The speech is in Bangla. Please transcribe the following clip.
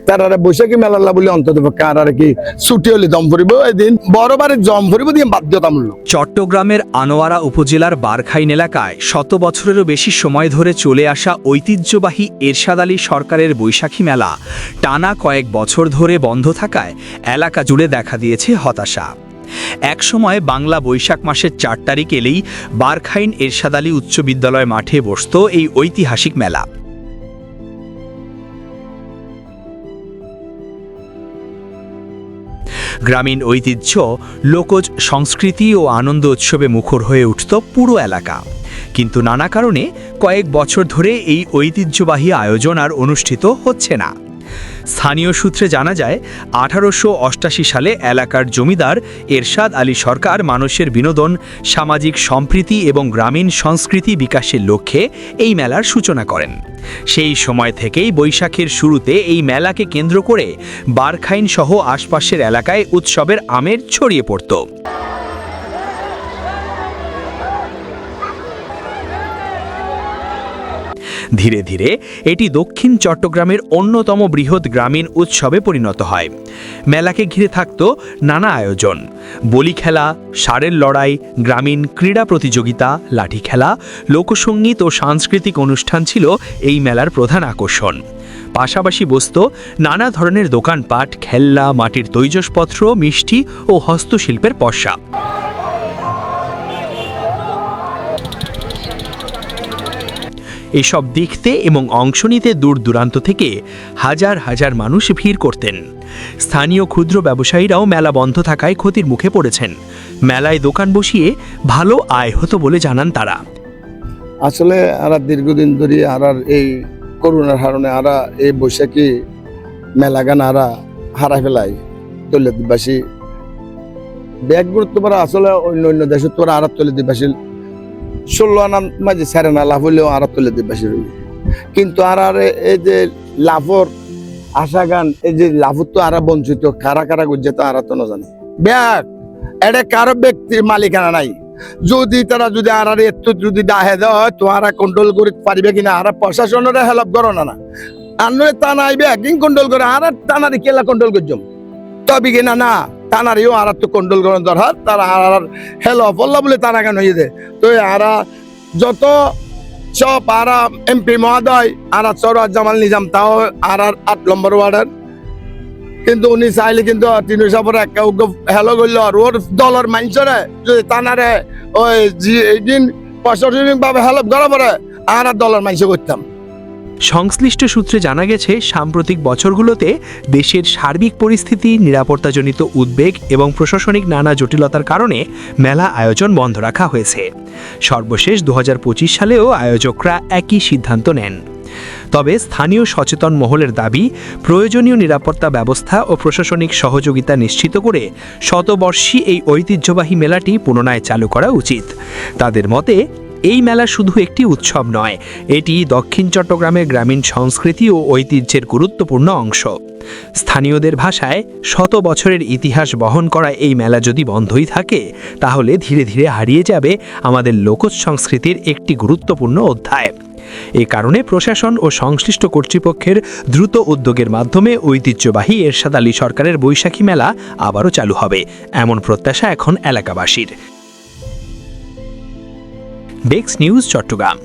তারা বৈশাখী মেলা বলে অন্তত পক্ষে আর কি ছুটি হলে দম ফুরিব এদিন বড়বারে জম ফুরিব দিয়ে বাধ্যতামূলক। চট্টগ্রামের আনোয়ারা উপজেলার বারখাইন এলাকায় শত বছরেরও বেশি সময় ধরে চলে আসা ঐতিহ্যবাহী এরশাদ আলী সরকারের বৈশাখী মেলা টানা কয়েক বছর ধরে বন্ধ থাকায় এলাকা জুড়ে দেখা দিয়েছে হতাশা। একসময় বাংলা বৈশাখ মাসের ৪ তারিখ এলেই বারখাইন এরশাদ আলী উচ্চ বিদ্যালয় মাঠে বসত এই ঐতিহাসিক মেলা। গ্রামীণ ঐতিহ্য, লোকজ সংস্কৃতি ও আনন্দ উৎসবে মুখর হয়ে উঠত পুরো এলাকা। কিন্তু নানা কারণে কয়েক বছর ধরে এই ঐতিহ্যবাহী আয়োজন আর অনুষ্ঠিত হচ্ছে না। স্থানীয় সূত্রে জানা যায় 1888 সালে এলাকার জমিদার এরশাদ আলী সরকার মানুষের বিনোদন, সামাজিক সম্প্রীতি এবং গ্রামীণ সংস্কৃতি বিকাশের লক্ষ্যে এই মেলার সূচনা করেন। সেই সময় থেকেই বৈশাখের শুরুতে এই মেলাকে কেন্দ্র করে বারখাইন সহ আশপাশের এলাকায় উৎসবের আমেজ ছড়িয়ে পড়ত। ধীরে ধীরে এটি দক্ষিণ চট্টগ্রামের অন্যতম বৃহৎ গ্রামীণ উৎসবে পরিণত হয়। মেলাকে ঘিরে থাকত নানা আয়োজন, বলি খেলা, ষাঁড়ের লড়াই, গ্রামীণ ক্রীড়া প্রতিযোগিতা, লাঠি খেলা, লোকসঙ্গীত ও সাংস্কৃতিক অনুষ্ঠান ছিল এই মেলার প্রধান আকর্ষণ। পাশাপাশি বসত নানা ধরনের দোকানপাট, খেলনা, মাটির তৈজসপত্র, মিষ্টি ও হস্তশিল্পের পসরা। এসব দেখতে এবং অংশ নিতে দূর দূরান্ত থেকে হাজার হাজার মানুষ ভিড় করতেন। স্থানীয় ক্ষুদ্র ব্যবসায়ীরাও মেলা বন্ধ থাকায় ক্ষতির মুখে পড়েছেন। মেলায় দোকান বসিয়ে ভালো আয় হতো বলে জানান তারা। আসলে আরা দীর্ঘদিন ধরে আর এই করোনার কারণে আরা এই বৈশাখী মেলা গান আরা হারাই ফেলাই তৈলদ্বীপবাসী ব্যাগ গুরুত্ব পারা আসলে অন্য অন্য দেশের তো আর তৈলদ্বীপবাসী 16 আনা মাঝে সারে না লাভ হইলেও আর তৈলদ্বীপবাসী রইল। কিন্তু আর এই যে লাভর আশা গান, এই যে লাভর তো আর বঞ্চিত কারা কারা গুজে তো আর তো না জানে। ব্যাগ এটা কারো ব্যক্তির মালিকানা নাই। যদি তারা যদি আর একটু যদি ডাহে দেওয়া হয় তো আর কন্ট্রোল করে পারিবে কিনা, আর প্রশাসনের হেল্প করো না আনলে তা নাই ব্যাগ কন্ট্রোল করে আর টানারি কেলা কন্ট্রোল করছম তবে কিনা না টানারিও আর তো কন্ট্রোল করার দরকার। তারা আর হেল্প আল্লাহ বলে টানা কেন হয়ে যায় তো আর যত সব আর এমপি মহোদয় আর সরোয়ার জামাল নিজাম তাও আর 8 নম্বর ওয়ার্ডের, কিন্তু উনি চাইলে কিন্তু তিনশো সাপরে হেলো করলো আর ওর দলের মানুষরে যদি টানারে ওই দিন প্রশাসনিক ভাবে হেল্প করা পরে আর দলের মানুষ করতাম। সংশ্লিষ্ট সূত্রে জানা গেছে সাম্প্রতিক বছরগুলোতে দেশের সার্বিক পরিস্থিতি, নিরাপত্তাজনিত উদ্বেগ এবং প্রশাসনিক নানা জটিলতার কারণে মেলা আয়োজন বন্ধ রাখা হয়েছে। সর্বশেষ 2025 সালেও আয়োজকরা একই সিদ্ধান্ত নেন। তবে স্থানীয় সচেতন মহলের দাবি, প্রয়োজনীয় নিরাপত্তা ব্যবস্থা ও প্রশাসনিক সহযোগিতা নিশ্চিত করে শতবর্ষী এই ঐতিহ্যবাহী মেলাটি পুনরায় চালু করা উচিত। তাদের মতে এই মেলা শুধু একটি উৎসব নয়, এটি দক্ষিণ চট্টগ্রামের গ্রামীণ সংস্কৃতি ও ঐতিহ্যের গুরুত্বপূর্ণ অংশ। স্থানীয়দের ভাষায় শত বছরের ইতিহাস বহন করা এই মেলা যদি বন্ধই থাকে তাহলে ধীরে ধীরে হারিয়ে যাবে আমাদের লোকজ সংস্কৃতির একটি গুরুত্বপূর্ণ অধ্যায়। এ কারণে প্রশাসন ও সংশ্লিষ্ট কর্তৃপক্ষের দ্রুত উদ্যোগের মাধ্যমে ঐতিহ্যবাহী এরশাদ আলী সরকারের বৈশাখী মেলা আবারও চালু হবে, এমন প্রত্যাশা এখন এলাকাবাসীর। Desk news, Chittagong.